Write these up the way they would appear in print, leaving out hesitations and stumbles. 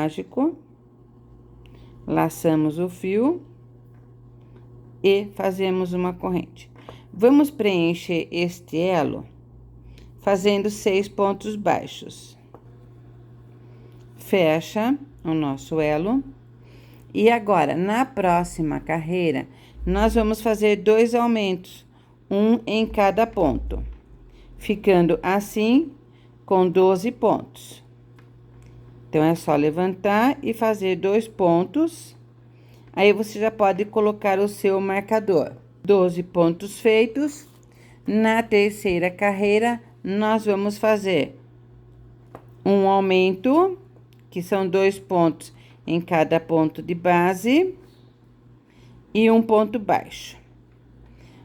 mágico, laçamos o fio e fazemos uma corrente. Vamos preencher este elo fazendo 6 pontos baixos. Fecha o nosso elo. E agora, na próxima carreira, nós vamos fazer 2 aumentos, um em cada ponto, ficando assim com 12 pontos. Então, é só levantar e fazer 2 pontos. Aí, você já pode colocar o seu marcador. 12 pontos feitos. Na terceira carreira, nós vamos fazer um aumento, que são 2 pontos em cada ponto de base e um ponto baixo.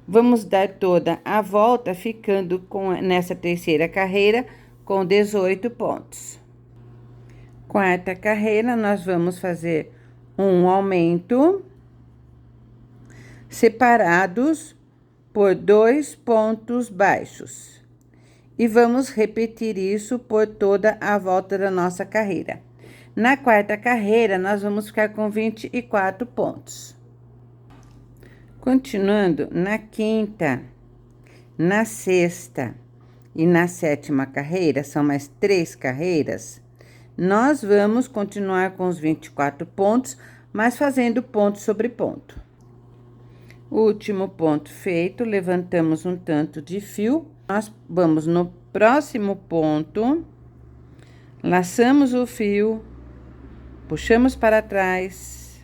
Vamos dar toda a volta, ficando nessa terceira carreira com 18 pontos. Quarta carreira, nós vamos fazer um aumento separados por 2 pontos baixos. E vamos repetir isso por toda a volta da nossa carreira. Na quarta carreira, nós vamos ficar com 24 pontos. Continuando, na quinta, na sexta e na sétima carreira, são mais 3 carreiras, nós vamos continuar com os 24 pontos, mas fazendo ponto sobre ponto. Último ponto feito, levantamos um tanto de fio, nós vamos no próximo ponto, laçamos o fio, puxamos para trás.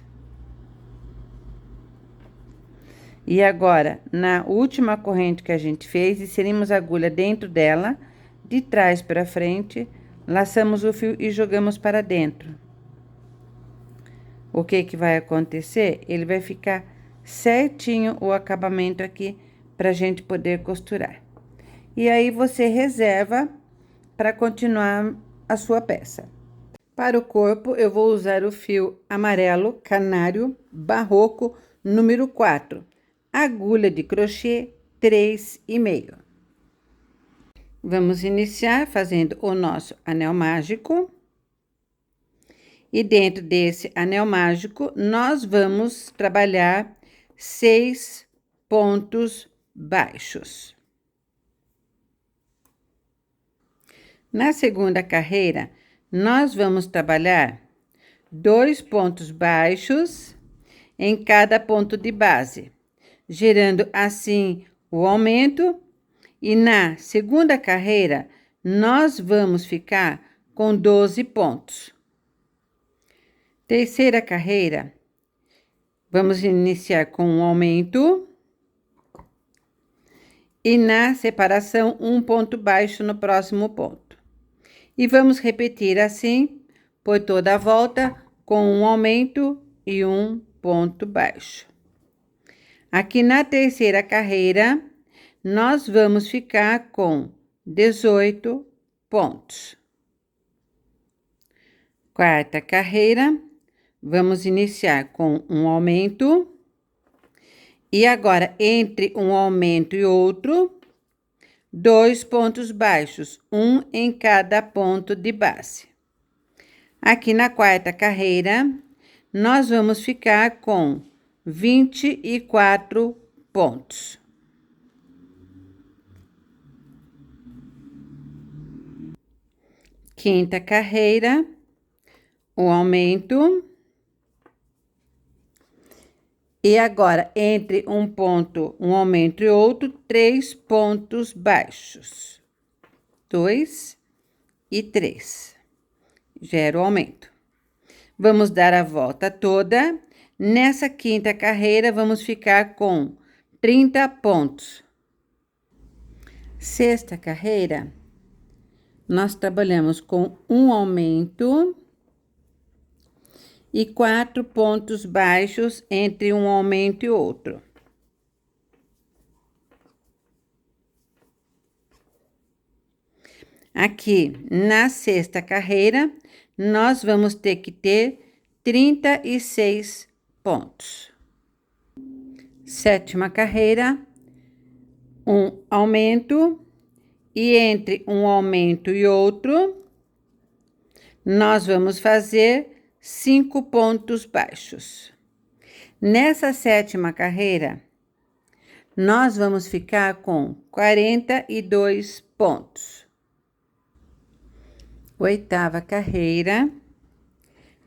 E agora, na última corrente que a gente fez, inserimos a agulha dentro dela, de trás para frente, laçamos o fio e jogamos para dentro. O que que vai acontecer? Ele vai ficar certinho o acabamento aqui pra gente poder costurar. E aí, você reserva para continuar a sua peça. Para o corpo, eu vou usar o fio amarelo canário barroco número 4, agulha de crochê 3,5. Vamos iniciar fazendo o nosso anel mágico. E dentro desse anel mágico, nós vamos trabalhar 6 pontos baixos. Na segunda carreira, nós vamos trabalhar 2 pontos baixos em cada ponto de base, gerando assim o aumento. E na segunda carreira, nós vamos ficar com 12 pontos. Terceira carreira, vamos iniciar com um aumento. E na separação, um ponto baixo no próximo ponto. E vamos repetir assim por toda a volta, com um aumento e um ponto baixo. Aqui na terceira carreira, nós vamos ficar com 18 pontos. Quarta carreira, vamos iniciar com um aumento. E agora, entre um aumento e outro, 2 pontos baixos, um em cada ponto de base. Aqui na quarta carreira, nós vamos ficar com 24 pontos. Quinta carreira, o aumento. E agora, entre um ponto, um aumento e outro, 3 pontos baixos. 2 e 3. Gera o aumento. Vamos dar a volta toda. Nessa quinta carreira, vamos ficar com 30 pontos. Sexta carreira, nós trabalhamos com um aumento e 4 pontos baixos entre um aumento e outro. Aqui, na sexta carreira, nós vamos ter que ter 36 pontos. Sétima carreira, um aumento, e entre um aumento e outro, nós vamos fazer 5 pontos baixos. Nessa 7ª carreira, nós vamos ficar com 42 pontos. 8ª carreira,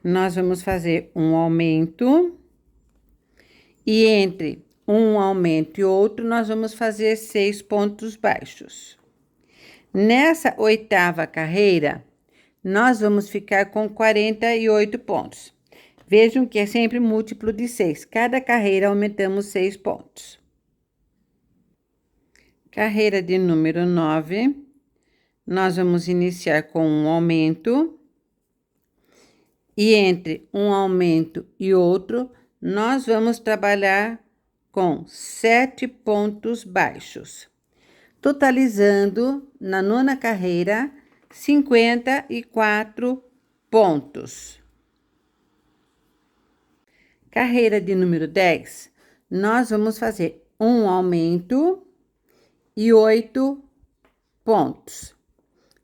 nós vamos fazer um aumento, e entre um aumento e outro, nós vamos fazer 6 pontos baixos. Nessa 8ª carreira, nós vamos ficar com 48 pontos. Vejam que é sempre múltiplo de 6. Cada carreira aumentamos 6 pontos. Carreira de número 9, nós vamos iniciar com um aumento. E entre um aumento e outro, nós vamos trabalhar com 7 pontos baixos. Totalizando, na 9ª carreira, 54 pontos. Carreira de número 10, nós vamos fazer um aumento e 8 pontos.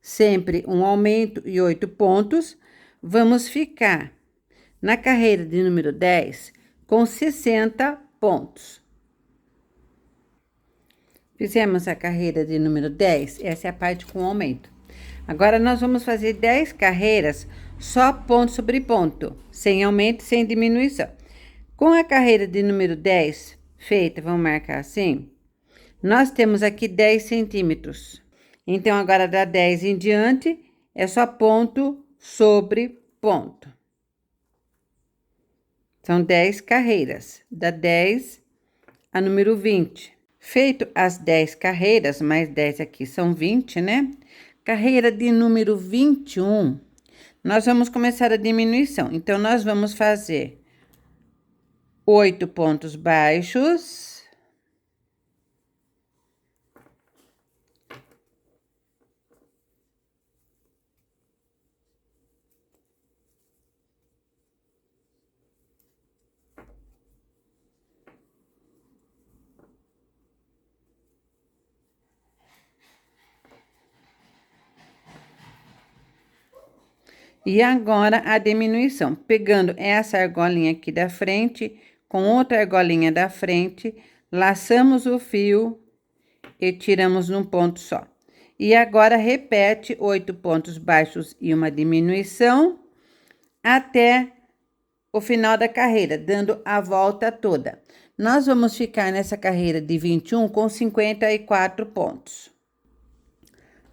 Sempre um aumento e 8 pontos. Vamos ficar na carreira de número 10 com 60 pontos. Fizemos a carreira de número 10, essa é a parte com aumento. Agora, nós vamos fazer 10 carreiras só ponto sobre ponto, sem aumento e sem diminuição. Com a carreira de número 10 feita, vamos marcar assim, nós temos aqui 10 centímetros. Então, agora da 10 em diante, é só ponto sobre ponto. São 10 carreiras, da 10 a número 20. Feito as 10 carreiras, mais 10 aqui são 20, né? Carreira de número 21, nós vamos começar a diminuição. Então, nós vamos fazer 8 pontos baixos. E agora, a diminuição. Pegando essa argolinha aqui da frente, com outra argolinha da frente, laçamos o fio e tiramos num ponto só. E agora, repete 8 pontos baixos e uma diminuição até o final da carreira, dando a volta toda. Nós vamos ficar nessa carreira de 21 com 54 pontos.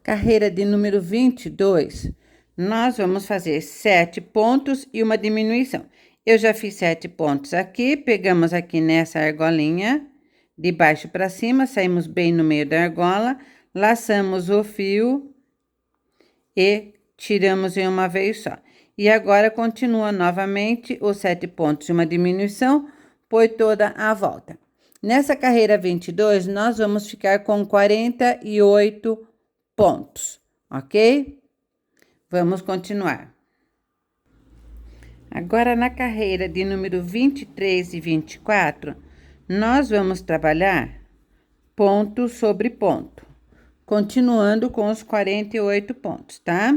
Carreira de número 22, nós vamos fazer 7 pontos e uma diminuição. Eu já fiz 7 pontos aqui, pegamos aqui nessa argolinha, de baixo para cima, saímos bem no meio da argola, laçamos o fio e tiramos em uma vez só. E agora, continua novamente os 7 pontos e uma diminuição, por toda a volta. Nessa carreira 22, nós vamos ficar com 48 pontos, ok? Vamos continuar. Agora, na carreira de número 23 e 24, nós vamos trabalhar ponto sobre ponto, continuando com os 48 pontos, tá?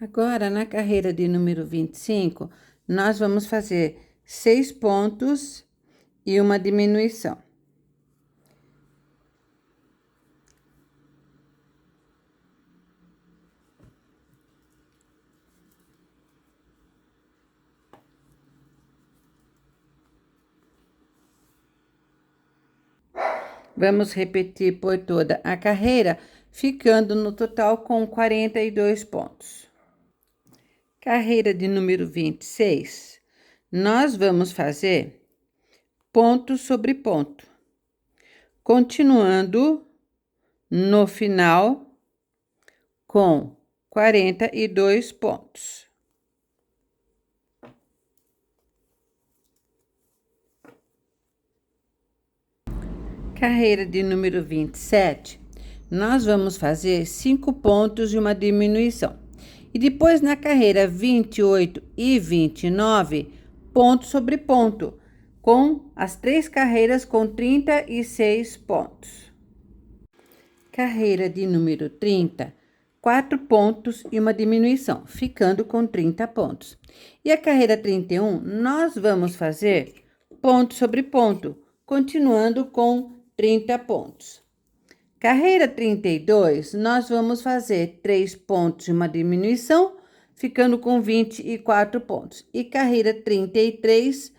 Agora, na carreira de número 25, nós vamos fazer 6 pontos e uma diminuição. Vamos repetir por toda a carreira, ficando no total com 42 pontos. Carreira de número 26, nós vamos fazer ponto sobre ponto, continuando no final com 42 pontos. Carreira de número 27, nós vamos fazer 5 pontos e uma diminuição. E depois, na carreira 28 e 29, ponto sobre ponto, com as 3 carreiras com 36 pontos. Carreira de número 30, 4 pontos e uma diminuição, ficando com 30 pontos. E a carreira 31, nós vamos fazer ponto sobre ponto, continuando com 30 pontos. Carreira 32, nós vamos fazer 3 pontos e uma diminuição, ficando com 24 pontos. E carreira 33,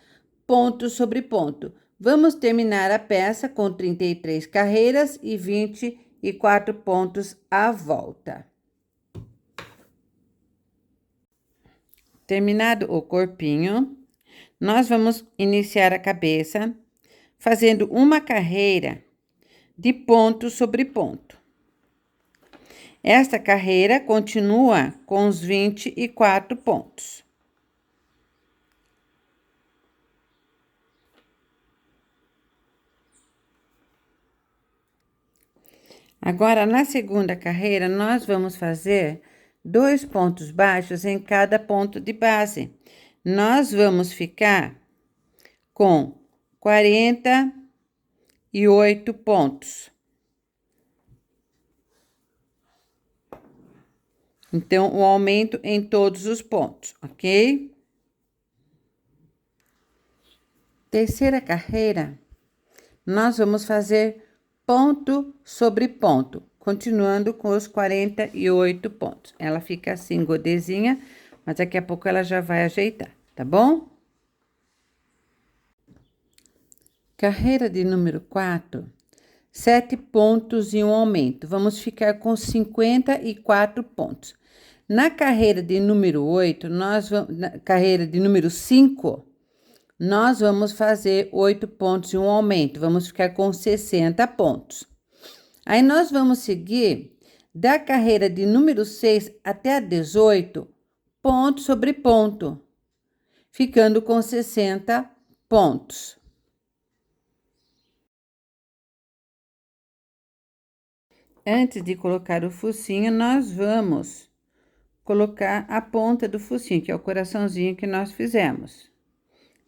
ponto sobre ponto. Vamos terminar a peça com 33 carreiras e 24 pontos à volta. Terminado o corpinho, nós vamos iniciar a cabeça fazendo uma carreira de ponto sobre ponto. Esta carreira continua com os 24 pontos. Agora, na segunda carreira, nós vamos fazer 2 pontos baixos em cada ponto de base. Nós vamos ficar com 48 pontos. Então, o aumento em todos os pontos, ok? Terceira carreira, nós vamos fazer ponto sobre ponto, continuando com os 48 pontos. Ela fica assim, godezinha, mas daqui a pouco ela já vai ajeitar, tá bom? Carreira de número 4, 7 pontos e um aumento. Vamos ficar com 54 pontos. Na carreira de número 8, na carreira de número 5, nós vamos fazer 8 pontos e um aumento. Vamos ficar com 60 pontos. Aí, nós vamos seguir da carreira de número 6 até a 18, ponto sobre ponto, ficando com 60 pontos. Antes de colocar o focinho, nós vamos colocar a ponta do focinho, que é o coraçãozinho que nós fizemos.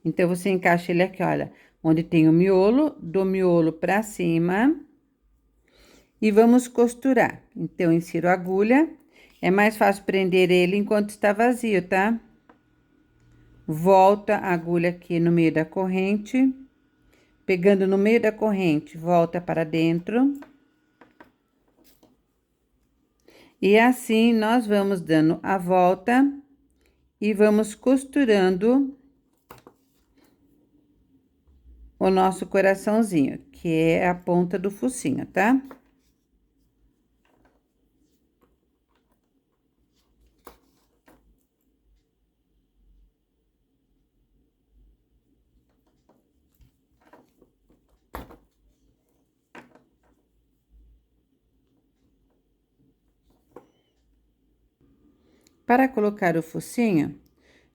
Então, você encaixa ele aqui, olha, onde tem o miolo, do miolo pra cima. E vamos costurar. Então, insiro a agulha. É mais fácil prender ele enquanto está vazio, tá? Volta a agulha aqui no meio da corrente. Pegando no meio da corrente, volta para dentro. E assim, nós vamos dando a volta e vamos costurando o nosso coraçãozinho, que é a ponta do focinho, tá? Para colocar o focinho,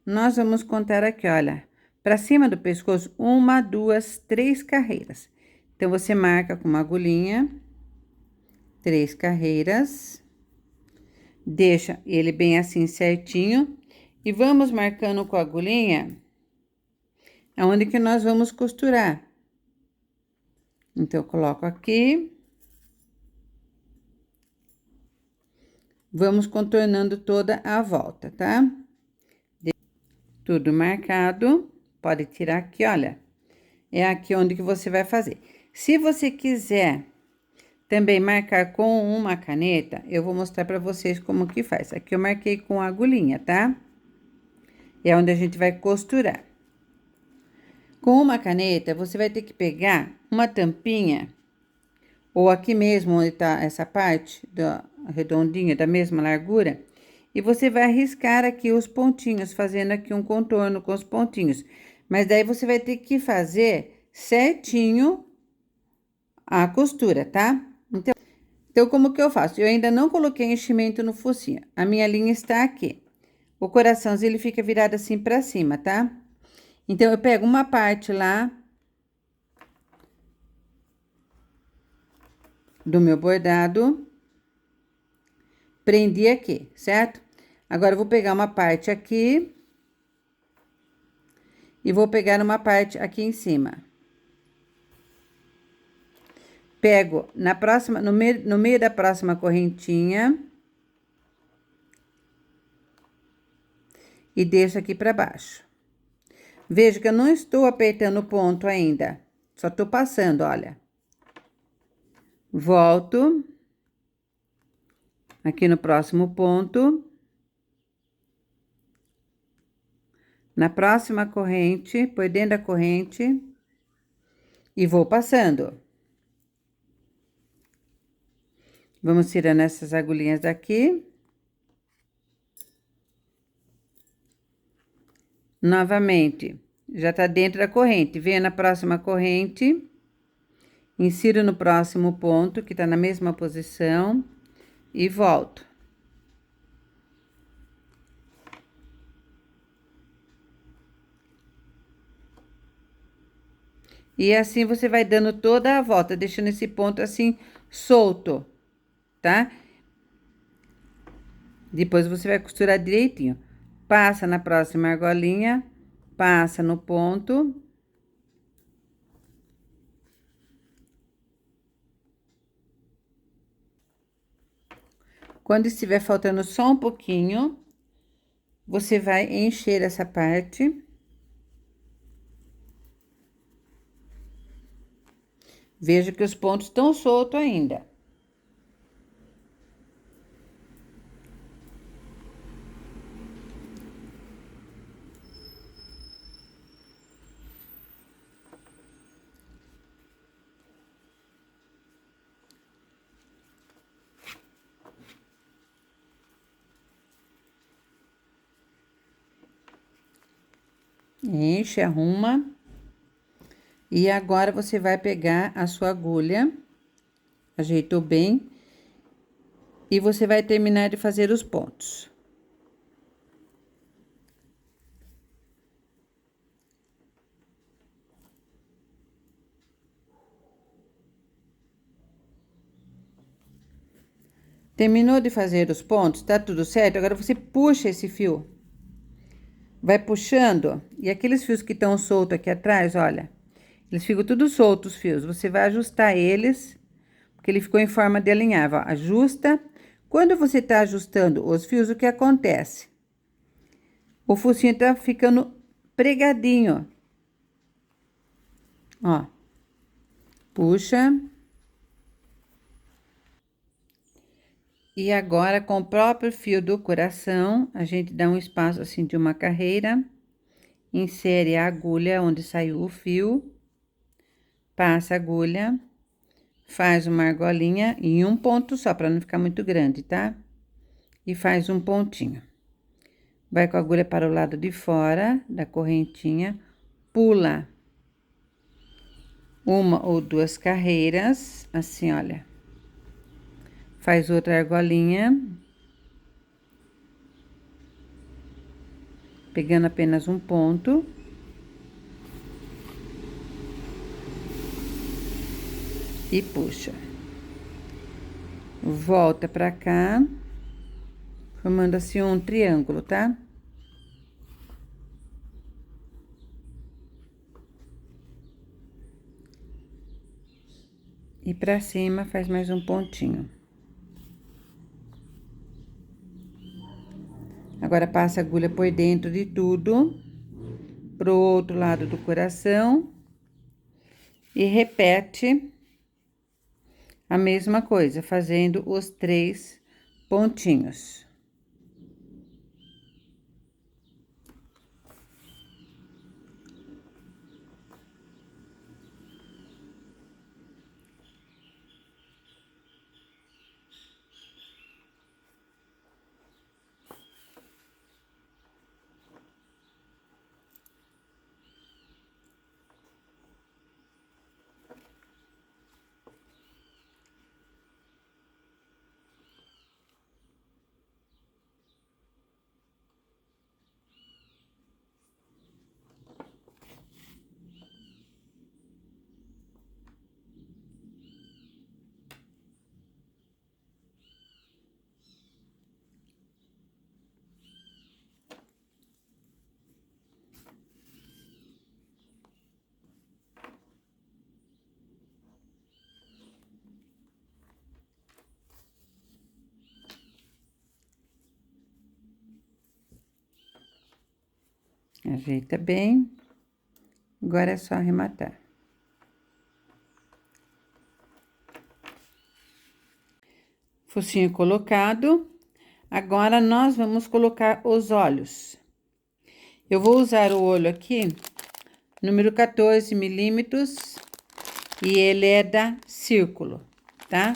nós vamos contar aqui, olha, para cima do pescoço, 1, 2, 3 carreiras. Então, você marca com uma agulhinha, 3 carreiras, deixa ele bem assim certinho, e vamos marcando com a agulhinha aonde que nós vamos costurar. Então, eu coloco aqui. Vamos contornando toda a volta, tá? Tudo marcado, pode tirar aqui, olha. É aqui onde que você vai fazer. Se você quiser também marcar com uma caneta, eu vou mostrar pra vocês como que faz. Aqui eu marquei com a agulhinha, tá? É onde a gente vai costurar. Com uma caneta, você vai ter que pegar uma tampinha, ou aqui mesmo onde tá essa parte da redondinha, da mesma largura, e você vai riscar aqui os pontinhos, fazendo aqui um contorno com os pontinhos. Mas daí, você vai ter que fazer certinho a costura, tá? Então, como que eu faço? Eu ainda não coloquei enchimento no focinho. A minha linha está aqui. O coraçãozinho, ele fica virado assim pra cima, tá? Então, eu pego uma parte lá do meu bordado, prendi aqui, certo? Agora, eu vou pegar uma parte aqui e vou pegar uma parte aqui em cima. Pego na próxima, no meio da próxima correntinha e deixo aqui pra baixo. Veja que eu não estou apertando o ponto ainda, só tô passando, olha. Volto aqui no próximo ponto. Na próxima corrente, por dentro da corrente, e vou passando. Vamos tirando essas agulhinhas daqui. Novamente, já tá dentro da corrente. Venho na próxima corrente, insiro no próximo ponto, que tá na mesma posição, e volto. E assim você vai dando toda a volta, deixando esse ponto assim solto, tá? Depois você vai costurar direitinho. Passa na próxima argolinha, passa no ponto. Quando estiver faltando só um pouquinho, você vai encher essa parte. Veja que os pontos estão soltos ainda. Enche, arruma. E agora, você vai pegar a sua agulha, ajeitou bem, e você vai terminar de fazer os pontos. Terminou de fazer os pontos, tá tudo certo? Agora, você puxa esse fio. Vai puxando, e aqueles fios que estão soltos aqui atrás, olha, eles ficam tudo soltos os fios. Você vai ajustar eles, porque ele ficou em forma de alinhavo, ó. Ajusta. Quando você tá ajustando os fios, o que acontece? O focinho tá ficando pregadinho. Ó. Puxa. E agora, com o próprio fio do coração, a gente dá um espaço assim de uma carreira, insere a agulha onde saiu o fio, passa a agulha, faz uma argolinha em um ponto só, para não ficar muito grande, tá? E faz um pontinho. Vai com a agulha para o lado de fora da correntinha, pula uma ou duas carreiras, assim, olha. Faz outra argolinha, pegando apenas um ponto. E puxa. Volta pra cá, formando assim um triângulo, tá? E pra cima faz mais um pontinho. Agora, passa a agulha por dentro de tudo, pro outro lado do coração, e repete a mesma coisa, fazendo os 3 pontinhos. Ajeita bem. Agora é só arrematar. Focinho colocado. Agora, nós vamos colocar os olhos. Eu vou usar o olho aqui, número 14 milímetros, e ele é da Círculo, tá?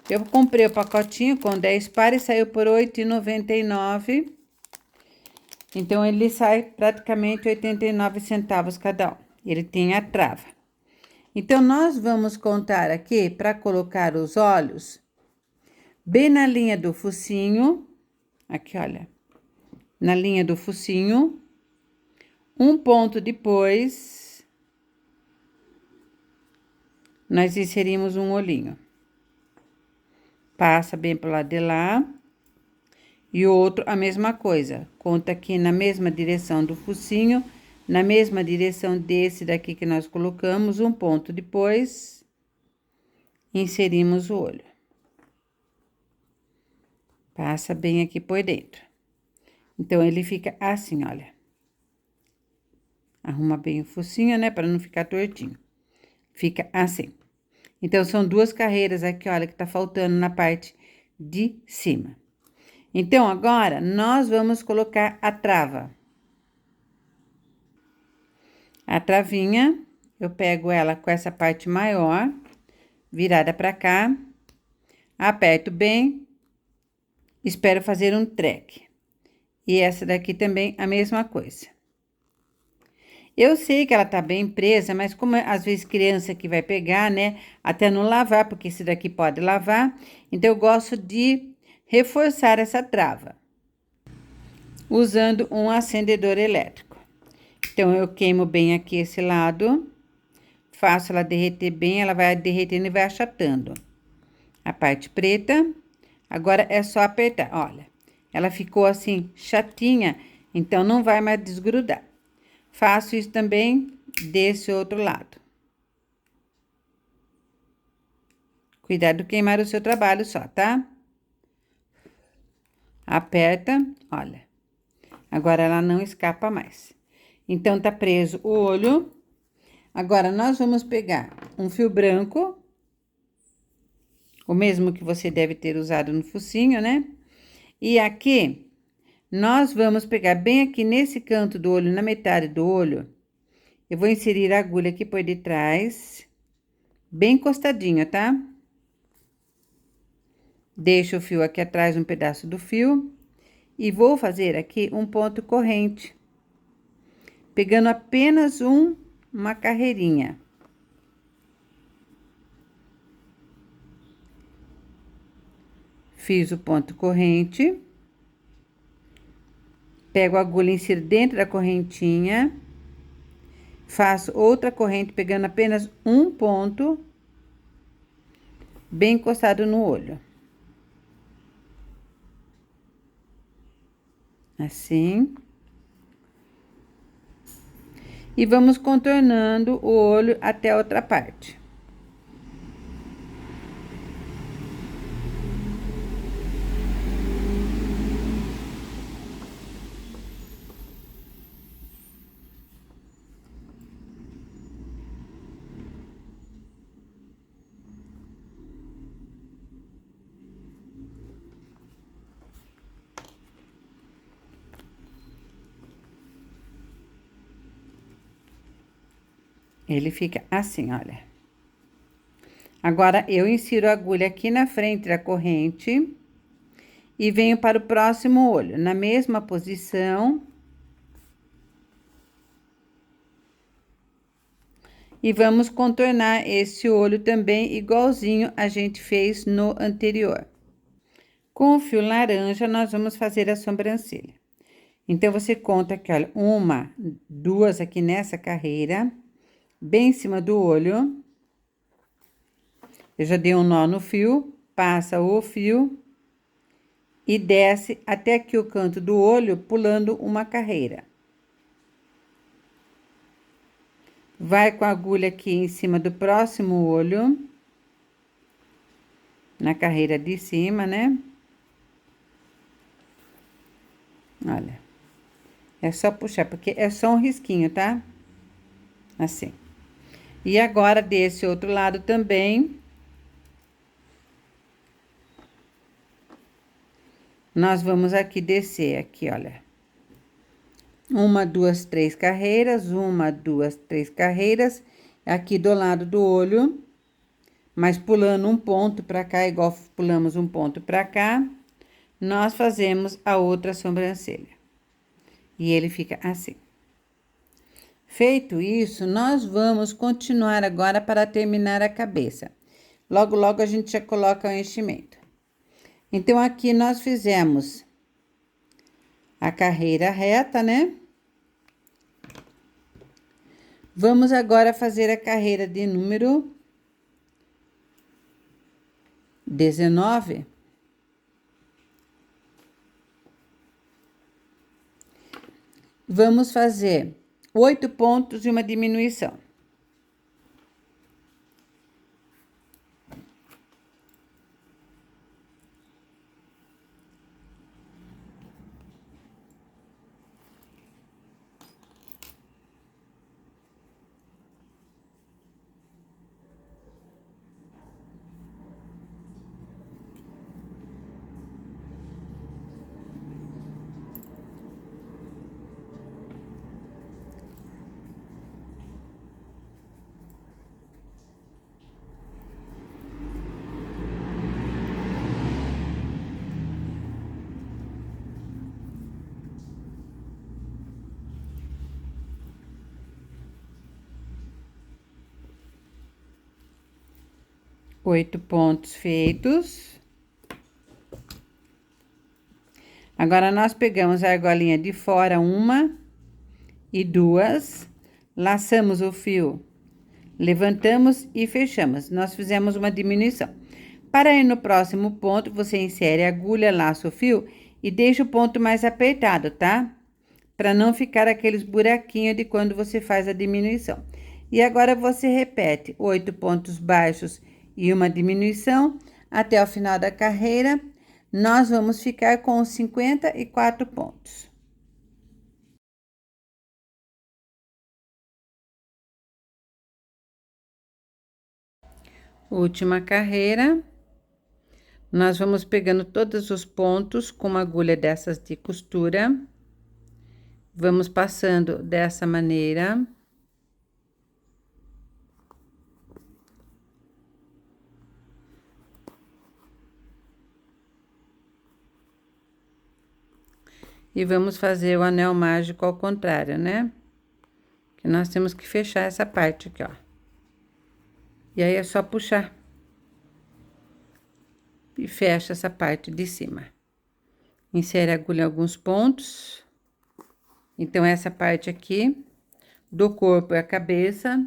Eu comprei o pacotinho com 10 pares, saiu por R$ 8,99. Então, ele sai praticamente 89 centavos cada um. Ele tem a trava. Então, nós vamos contar aqui, para colocar os olhos, bem na linha do focinho. Aqui, olha. Na linha do focinho. Um ponto depois, nós inserimos um olhinho. Passa bem pro lado de lá. E o outro, a mesma coisa. Conta aqui na mesma direção do focinho, na mesma direção desse daqui que nós colocamos, um ponto depois, inserimos o olho. Passa bem aqui por dentro. Então, ele fica assim, olha. Arruma bem o focinho, né, para não ficar tortinho. Fica assim. Então, são duas carreiras aqui, olha, que tá faltando na parte de cima. Então, agora, nós vamos colocar a trava. A travinha, eu pego ela com essa parte maior, virada pra cá, aperto bem, espero fazer um treque. E essa daqui também, a mesma coisa. Eu sei que ela tá bem presa, mas como às vezes criança que vai pegar, né, até não lavar, porque esse daqui pode lavar, então eu gosto de reforçar essa trava, usando um acendedor elétrico. Então, eu queimo bem aqui esse lado, faço ela derreter bem, ela vai derretendo e vai achatando. A parte preta, agora é só apertar, olha. Ela ficou assim, chatinha, então não vai mais desgrudar. Faço isso também desse outro lado. Cuidado de queimar o seu trabalho só, tá? Aperta, olha. Agora, ela não escapa mais. Então, tá preso o olho. Agora, nós vamos pegar um fio branco. O mesmo que você deve ter usado no focinho, né? E aqui, nós vamos pegar bem aqui nesse canto do olho, na metade do olho. Eu vou inserir a agulha aqui por detrás. Bem encostadinha, tá? Deixo o fio aqui atrás, um pedaço do fio. E vou fazer aqui um ponto corrente. Pegando apenas uma carreirinha. Fiz o ponto corrente. Pego a agulha, insiro dentro da correntinha. Faço outra corrente, pegando apenas um ponto. Bem encostado no olho. Assim. E vamos contornando o olho até a outra parte. Ele fica assim, olha. Agora, eu insiro a agulha aqui na frente da corrente e venho para o próximo olho, na mesma posição. E vamos contornar esse olho também, igualzinho a gente fez no anterior. Com o fio laranja, nós vamos fazer a sobrancelha. Então, você conta aqui, olha, uma, duas aqui nessa carreira, bem em cima do olho. Eu já dei um nó no fio, passa o fio e desce até aqui o canto do olho, pulando uma carreira. Vai com a agulha aqui em cima do próximo olho, na carreira de cima, né? Olha. É só puxar, porque é só um risquinho, tá? Assim. E agora, desse outro lado também, nós vamos aqui descer, aqui, olha. Uma, duas, três carreiras, uma, duas, três carreiras, aqui do lado do olho, mas pulando um ponto pra cá, igual pulamos um ponto pra cá, nós fazemos a outra sobrancelha. E ele fica assim. Feito isso, nós vamos continuar agora para terminar a cabeça. Logo, logo a gente já coloca o enchimento. Então, aqui nós fizemos a carreira reta, né? Vamos agora fazer a carreira de número 19. Vamos fazer 8 pontos e uma diminuição. Oito pontos feitos. Agora, nós pegamos a argolinha de fora, uma e duas, laçamos o fio, levantamos e fechamos. Nós fizemos uma diminuição. Para ir no próximo ponto, você insere a agulha, laça o fio e deixa o ponto mais apertado, tá? Para não ficar aqueles buraquinhos de quando você faz a diminuição. E agora, você repete 8 pontos baixos e uma diminuição até o final da carreira. Nós vamos ficar com os 54 pontos. Última carreira. Nós vamos pegando todos os pontos com uma agulha dessas de costura. Vamos passando dessa maneira. E vamos fazer o anel mágico ao contrário, né? Que nós temos que fechar essa parte aqui, ó. E aí, é só puxar. E fecha essa parte de cima. Insere a agulha em alguns pontos. Então, essa parte aqui do corpo é a cabeça.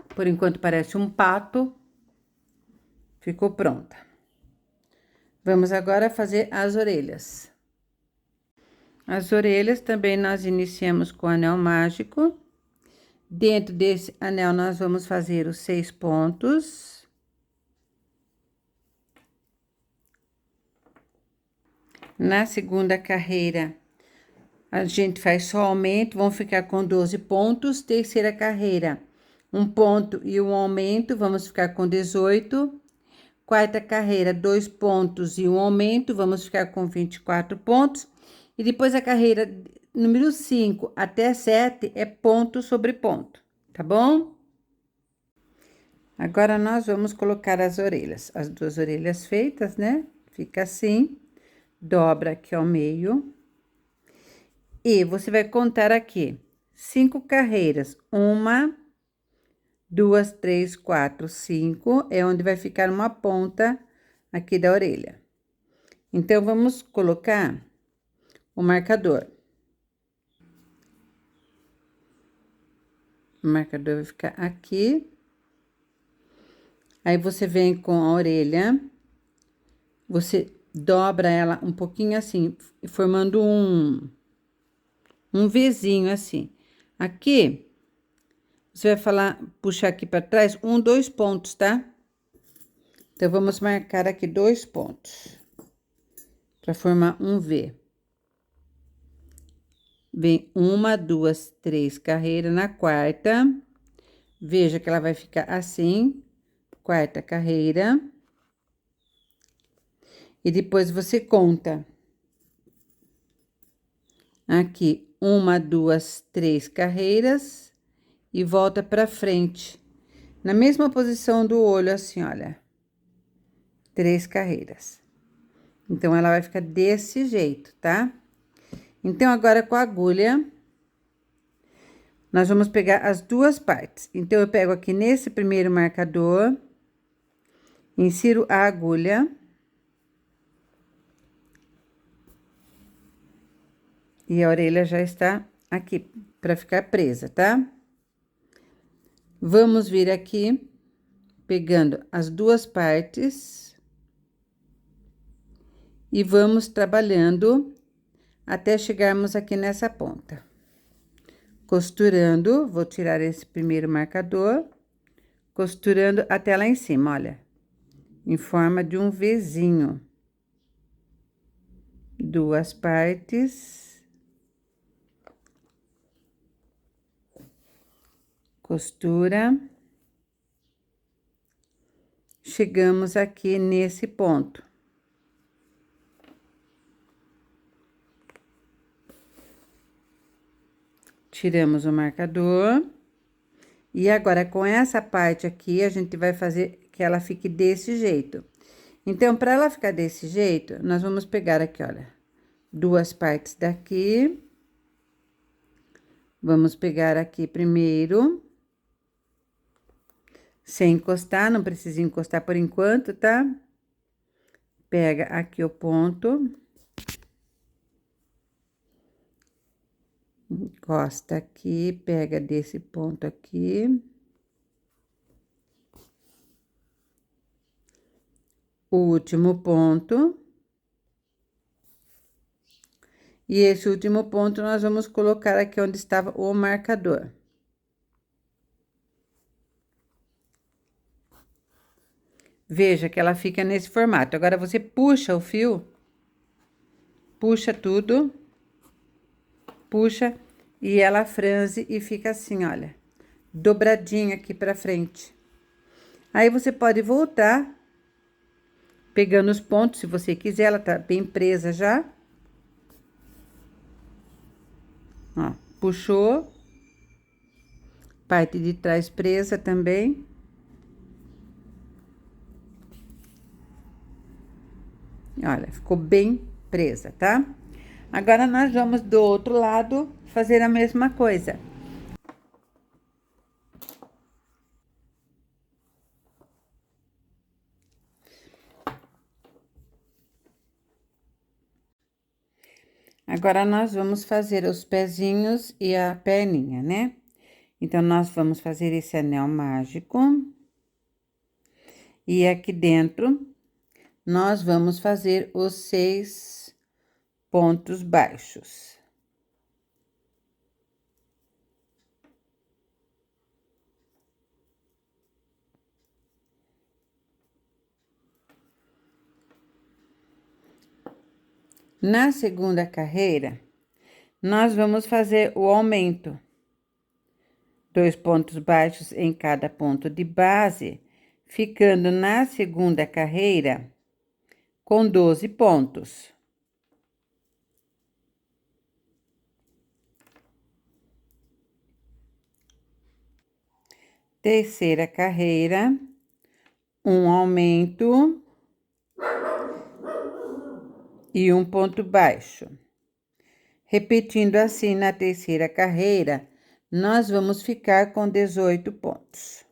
Por enquanto, parece um pato. Ficou pronta. Vamos agora fazer as orelhas. As orelhas também nós iniciamos com o anel mágico. Dentro desse anel, nós vamos fazer os 6 pontos. Na segunda carreira, a gente faz só aumento, vão ficar com 12 pontos. Terceira carreira, um ponto e um aumento, vamos ficar com 18. Quarta carreira, 2 pontos e um aumento, vamos ficar com 24 pontos. E depois a carreira número 5 até 7 é ponto sobre ponto, tá bom? Agora, nós vamos colocar as orelhas. As 2 orelhas feitas, né? Fica assim, dobra aqui ao meio. E você vai contar aqui 5 carreiras. 1, 2, 3, 4, 5, é onde vai ficar uma ponta aqui da orelha. Então, vamos colocar o marcador. O marcador vai ficar aqui. Aí, você vem com a orelha, você dobra ela um pouquinho assim, formando um Vzinho assim. Aqui, você vai puxar aqui para trás, 1, 2 pontos, tá? Então, vamos marcar aqui 2 pontos, para formar um V. Vem 1, 2, 3 carreiras na quarta. Veja que ela vai ficar assim, quarta carreira. E depois você conta. Aqui, 1, 2, 3 carreiras. E volta pra frente. Na mesma posição do olho, assim, olha. 3 carreiras. Então, ela vai ficar desse jeito, tá? Então, agora com a agulha, nós vamos pegar as duas partes. Então, eu pego aqui nesse primeiro marcador, insiro a agulha. E a orelha já está aqui, para ficar presa, tá? Vamos vir aqui, pegando as duas partes. E vamos trabalhando até chegarmos aqui nessa ponta. Costurando, vou tirar esse primeiro marcador, costurando até lá em cima, olha. Em forma de um Vzinho. Duas partes. Costura. Chegamos aqui nesse ponto. Tiramos o marcador. E agora, com essa parte aqui, a gente vai fazer que ela fique desse jeito. Então, para ela ficar desse jeito, nós vamos pegar aqui, olha, duas partes daqui. Vamos pegar aqui primeiro. Sem encostar, não precisa encostar por enquanto, tá? Pega aqui o ponto. Encosta aqui, pega desse ponto aqui. O último ponto. E esse último ponto nós vamos colocar aqui onde estava o marcador. Veja que ela fica nesse formato. Agora, você puxa o fio, puxa tudo, puxa, e ela franze e fica assim, olha, dobradinha aqui pra frente. Aí, você pode voltar, pegando os pontos, se você quiser, ela tá bem presa já. Ó, puxou. Parte de trás presa também. Olha, ficou bem presa, tá? Agora, nós vamos do outro lado fazer a mesma coisa. Agora, nós vamos fazer os pezinhos e a perninha, né? Então, nós vamos fazer esse anel mágico. E aqui dentro, nós vamos fazer os 6 pontos baixos. Na segunda carreira, nós vamos fazer o aumento. 2 pontos baixos em cada ponto de base, ficando na segunda carreira com 12 pontos. Terceira carreira, um aumento e um ponto baixo. Repetindo assim na terceira carreira, nós vamos ficar com 18 pontos.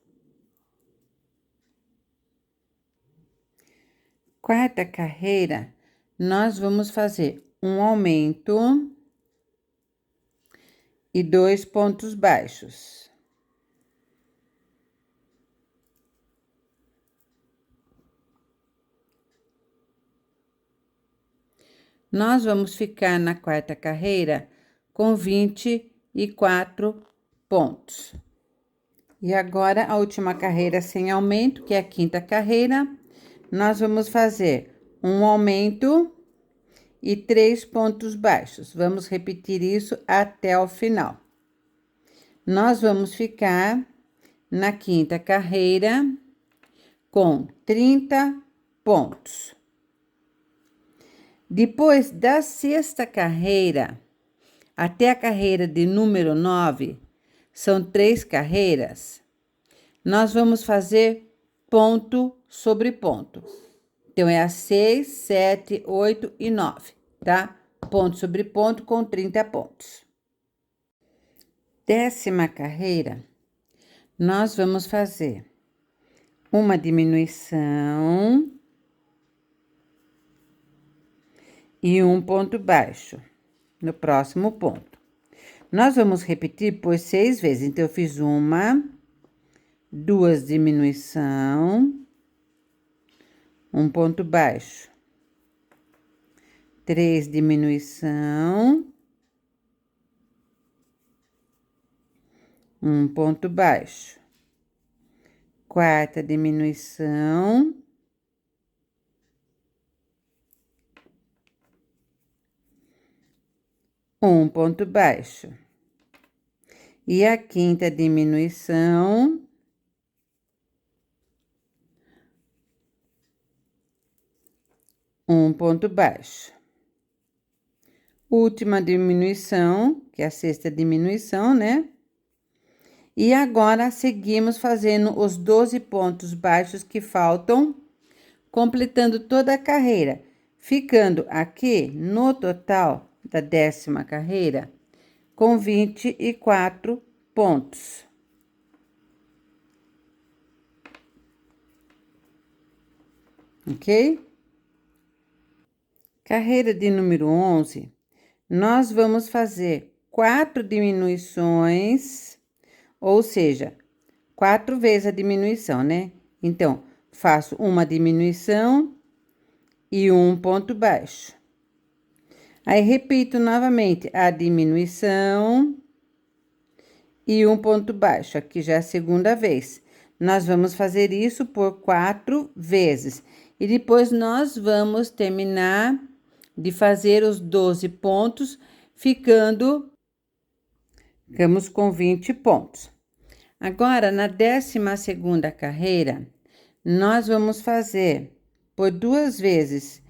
Quarta carreira, nós vamos fazer um aumento e 2 pontos baixos. Nós vamos ficar na quarta carreira com 24 pontos. E agora, a última carreira sem aumento, que é a quinta carreira, nós vamos fazer um aumento e 3 pontos baixos. Vamos repetir isso até o final. Nós vamos ficar na quinta carreira com 30 pontos. Depois da sexta carreira, até a carreira de número 9, são 3 carreiras, nós vamos fazer ponto sobre ponto. Então, é a 6, 7, 8 e 9, tá? Ponto sobre ponto com 30 pontos. 10ª carreira, nós vamos fazer uma diminuição e um ponto baixo no próximo ponto. Nós vamos repetir por 6 vezes. Então, eu fiz 1, 2 diminuição, um ponto baixo, 3 diminuição, um ponto baixo, 4ª diminuição, um ponto baixo, e a 5ª diminuição, um ponto baixo. Última diminuição, que é a 6ª diminuição, né? E agora, seguimos fazendo os 12 pontos baixos que faltam, completando toda a carreira, ficando aqui no total da 10ª carreira com 24 pontos. Ok? Carreira de número 11, nós vamos fazer 4 diminuições, ou seja, 4 vezes a diminuição, né? Então, faço uma diminuição e um ponto baixo. Aí, repito novamente a diminuição e um ponto baixo. Aqui já é a segunda vez. Nós vamos fazer isso por 4 vezes. E depois, nós vamos terminar de fazer os 12 pontos, ficamos com 20 pontos. Agora, na 12ª carreira, nós vamos fazer por 2 vezes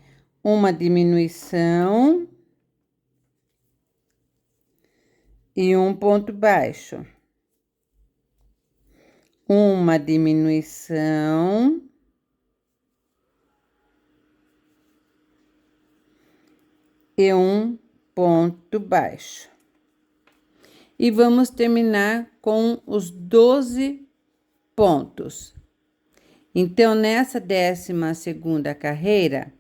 uma diminuição e um ponto baixo. Uma diminuição e um ponto baixo. E vamos terminar com os 12 pontos. Então, nessa 12ª carreira,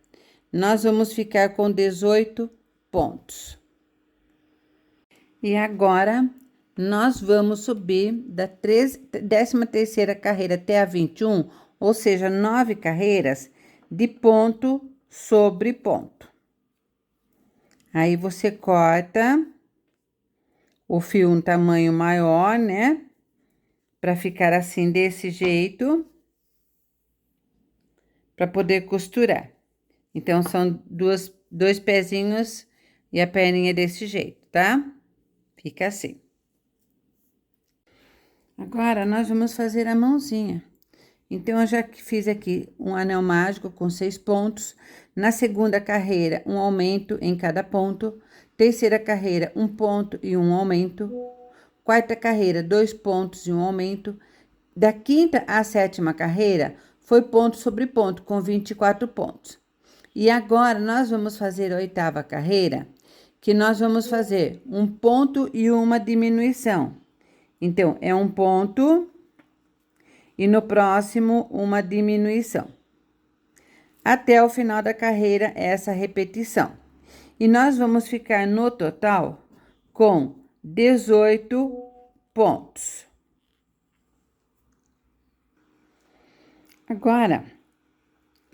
nós vamos ficar com 18 pontos. E agora, nós vamos subir da 13ª carreira até a 21, ou seja, 9 carreiras de ponto sobre ponto. Aí, você corta o fio um tamanho maior, né? Pra ficar assim, desse jeito. Pra poder costurar. Então, são dois pezinhos e a perninha desse jeito, tá? Fica assim. Agora, nós vamos fazer a mãozinha. Então, eu já fiz aqui um anel mágico com 6 pontos. Na segunda carreira, um aumento em cada ponto. Terceira carreira, 1 ponto e 1 aumento. Quarta carreira, 2 pontos e 1 aumento. Da 5ª à 7ª carreira, foi ponto sobre ponto, com 24 pontos. E agora, nós vamos fazer a 8ª carreira, que nós vamos fazer 1 ponto e uma diminuição. Então, é 1 ponto e no próximo, uma diminuição. Até o final da carreira, essa repetição. E nós vamos ficar no total com 18 pontos. Agora,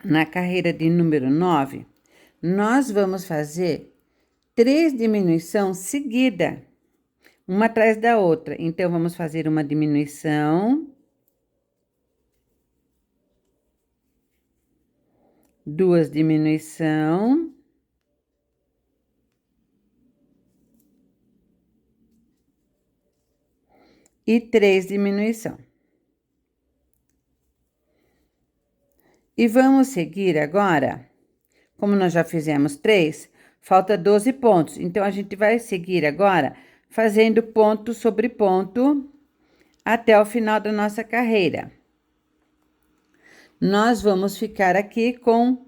na carreira de número 9, nós vamos fazer 3 diminuições seguidas, uma atrás da outra. Então, vamos fazer uma diminuição, 2 diminuição, e 3 diminuição. E vamos seguir agora, como nós já fizemos 3, falta 12 pontos. Então, a gente vai seguir agora fazendo ponto sobre ponto até o final da nossa carreira. Nós vamos ficar aqui com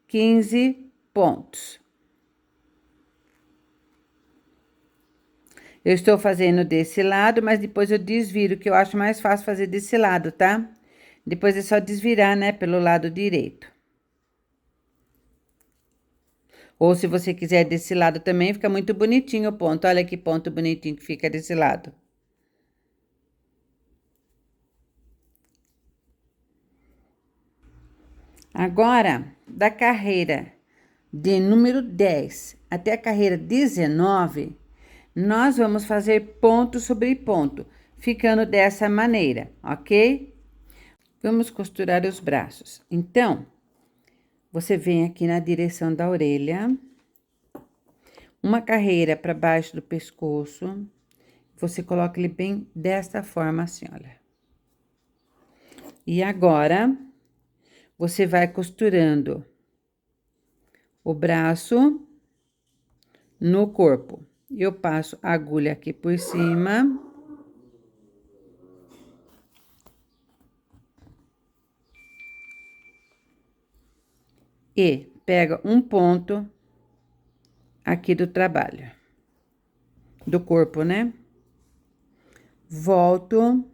15 pontos. Eu estou fazendo desse lado, mas depois eu desviro, que eu acho mais fácil fazer desse lado, tá? Depois é só desvirar, né, pelo lado direito. Ou se você quiser desse lado também, fica muito bonitinho o ponto. Olha que ponto bonitinho que fica desse lado. Agora, da carreira de número 10 até a carreira 19, nós vamos fazer ponto sobre ponto, ficando dessa maneira, ok? Vamos costurar os braços. Então, você vem aqui na direção da orelha, uma carreira para baixo do pescoço, você coloca ele bem desta forma assim, olha. E agora, você vai costurando o braço no corpo. Eu passo a agulha aqui por cima. E pega um ponto aqui do trabalho, do corpo, né? Volto,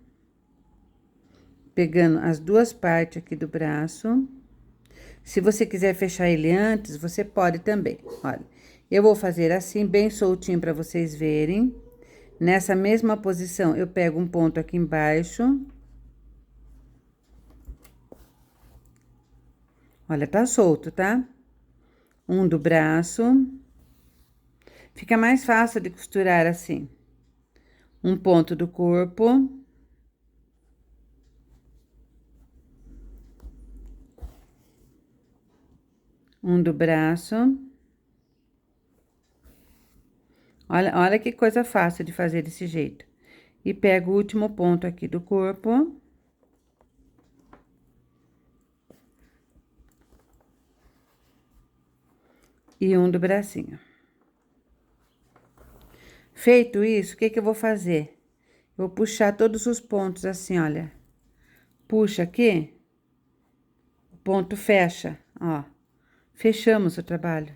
pegando as duas partes aqui do braço. Se você quiser fechar ele antes, você pode também. Olha, eu vou fazer assim, bem soltinho para vocês verem. Nessa mesma posição, eu pego um ponto aqui embaixo. Olha, tá solto, tá? Um do braço. Fica mais fácil de costurar assim. Um ponto do corpo. Um do braço. Olha que coisa fácil de fazer desse jeito. E pego o último ponto aqui do corpo. E um do bracinho. Feito isso, o que que eu vou fazer? Vou puxar todos os pontos assim, olha. Puxa aqui. O ponto fecha, ó. Fechamos o trabalho.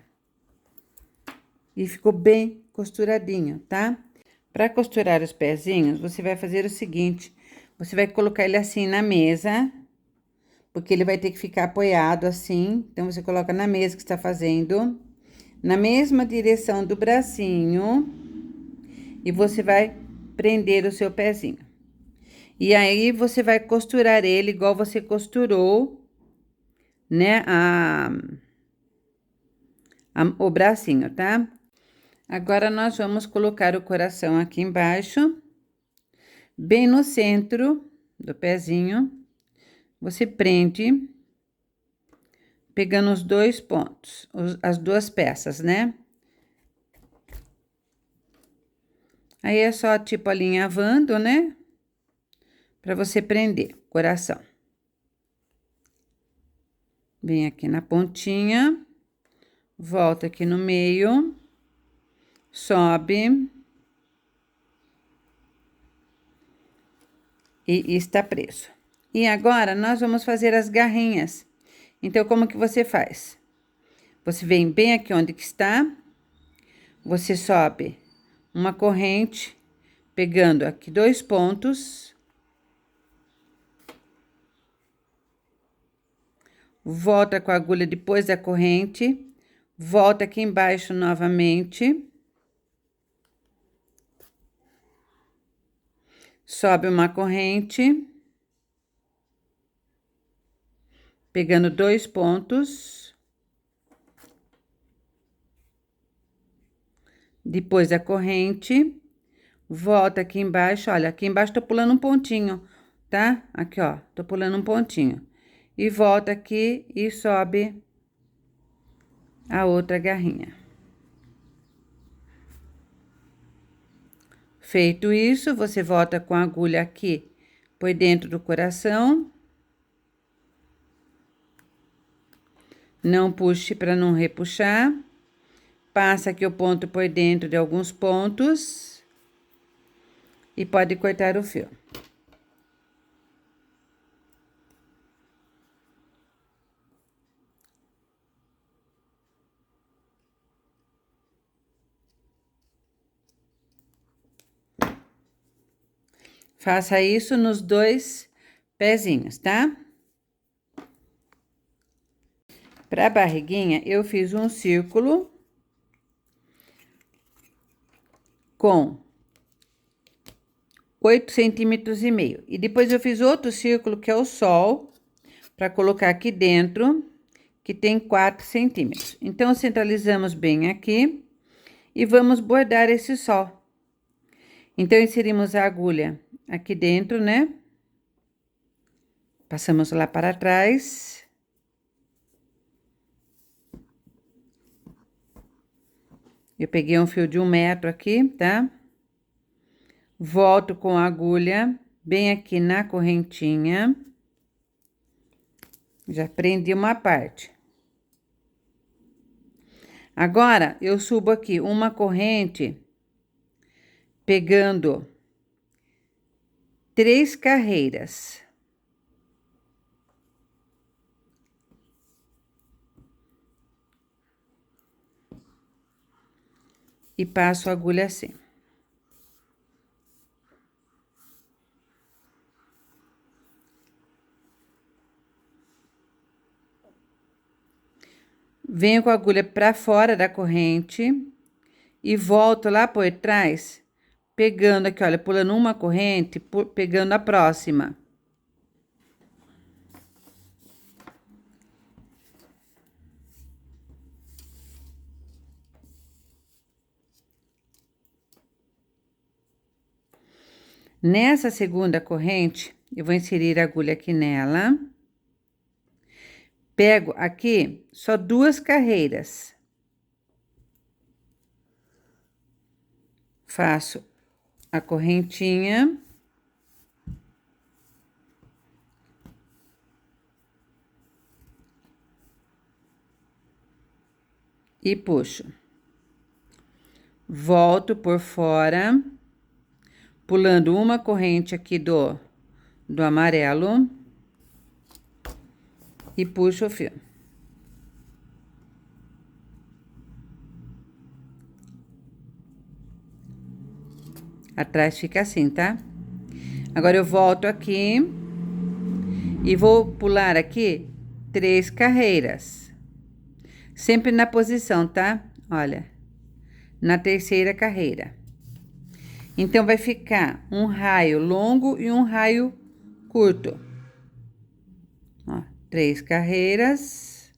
E ficou bem costuradinho, tá? Para costurar os pezinhos, você vai fazer o seguinte. Você vai colocar ele assim na mesa. Porque ele vai ter que ficar apoiado assim. Então, você coloca na mesa que está fazendo. Na mesma direção do bracinho. E você vai prender o seu pezinho. E aí, você vai costurar ele igual você costurou, né, o bracinho, tá? Agora, nós vamos colocar o coração aqui embaixo, bem no centro do pezinho. Você prende, pegando os dois pontos, as duas peças, né? Aí, é só, tipo, alinhavando, né? Pra você prender o coração. Vem aqui na pontinha, volta aqui no meio, sobe. E está preso. E agora, nós vamos fazer as garrinhas. Então, como que você faz? Você vem bem aqui onde que está, você sobe uma corrente, pegando aqui 2 pontos. Volta com a agulha depois da corrente, volta aqui embaixo novamente. Sobe uma corrente, pegando 2 pontos. Depois da corrente, volta aqui embaixo, olha, aqui embaixo tô pulando um pontinho, tá? Aqui, ó, tô pulando um pontinho. E volta aqui e sobe a outra garrinha. Feito isso, você volta com a agulha aqui por dentro do coração. Não puxe para não repuxar. Passa aqui o ponto por dentro de alguns pontos. E pode cortar o fio. Faça isso nos 2 pezinhos, tá? Para a barriguinha, eu fiz um círculo com 8,5 centímetros. E depois eu fiz outro círculo, que é o sol, para colocar aqui dentro, que tem 4 centímetros. Então, centralizamos bem aqui e vamos bordar esse sol. Então, inserimos a agulha aqui dentro, né? Passamos lá para trás. Eu peguei um fio de 1 metro aqui, tá? Volto com a agulha bem aqui na correntinha. Já prendi uma parte. Agora, eu subo aqui uma corrente, pegando 3 carreiras. E passo a agulha assim. Venho com a agulha para fora da corrente e volto lá por trás, pegando aqui, olha, pulando uma corrente, pegando a próxima. Nessa segunda corrente, eu vou inserir a agulha aqui nela. Pego aqui só 2 carreiras. Faço a correntinha. E puxo. Volto por fora, pulando uma corrente aqui do amarelo. E puxo o fio. Atrás fica assim, tá? Agora, eu volto aqui e vou pular aqui 3 carreiras. Sempre na posição, tá? Olha, na terceira carreira. Então, vai ficar um raio longo e um raio curto. Ó, 3 carreiras.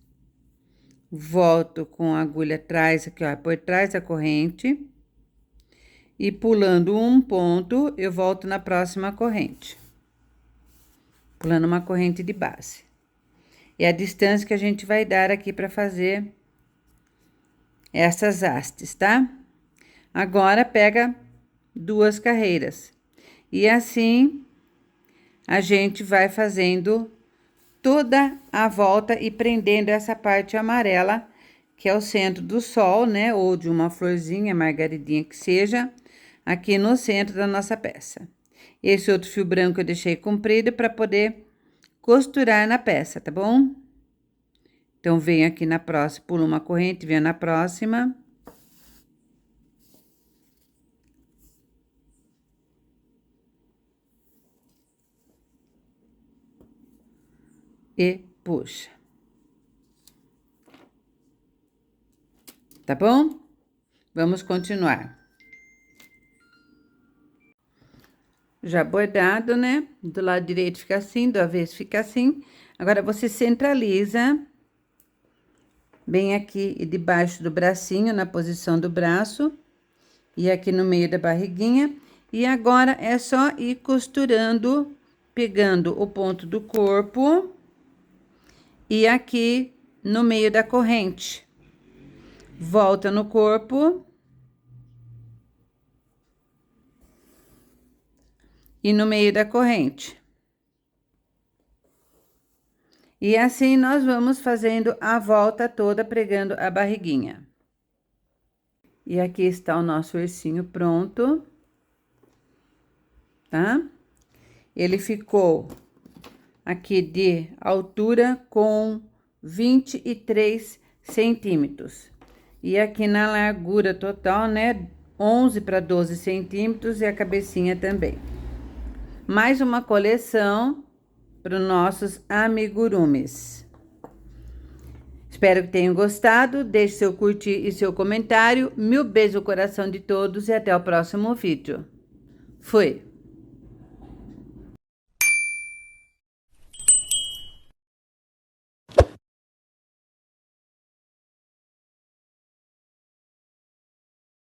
Volto com a agulha atrás, aqui, ó, por trás da corrente. E pulando um ponto, eu volto na próxima corrente. Pulando uma corrente de base. É a distância que a gente vai dar aqui para fazer essas hastes, tá? Agora, pega 2 carreiras. E assim, a gente vai fazendo toda a volta e prendendo essa parte amarela, que é o centro do sol, né? Ou de uma florzinha, margaridinha que seja, aqui no centro da nossa peça. Esse outro fio branco eu deixei comprido para poder costurar na peça, tá bom? Então, venho aqui na próxima, pulo uma corrente, venho na próxima. E puxa. Tá bom? Vamos continuar. Já bordado, né? Do lado direito fica assim, do avesso fica assim. Agora, você centraliza bem aqui e debaixo do bracinho, na posição do braço. E aqui no meio da barriguinha. E agora, é só ir costurando, pegando o ponto do corpo. E aqui no meio da corrente. Volta no corpo. e no meio da corrente. E assim nós vamos fazendo a volta toda, pregando a barriguinha. E aqui está o nosso ursinho pronto, tá? Ele ficou aqui de altura com 23 centímetros. E aqui na largura total, né, 11 para 12 centímetros e a cabecinha também. Mais uma coleção para os nossos amigurumis. Espero que tenham gostado, deixe seu curtir e seu comentário. Mil beijos no coração de todos e até o próximo vídeo. Fui!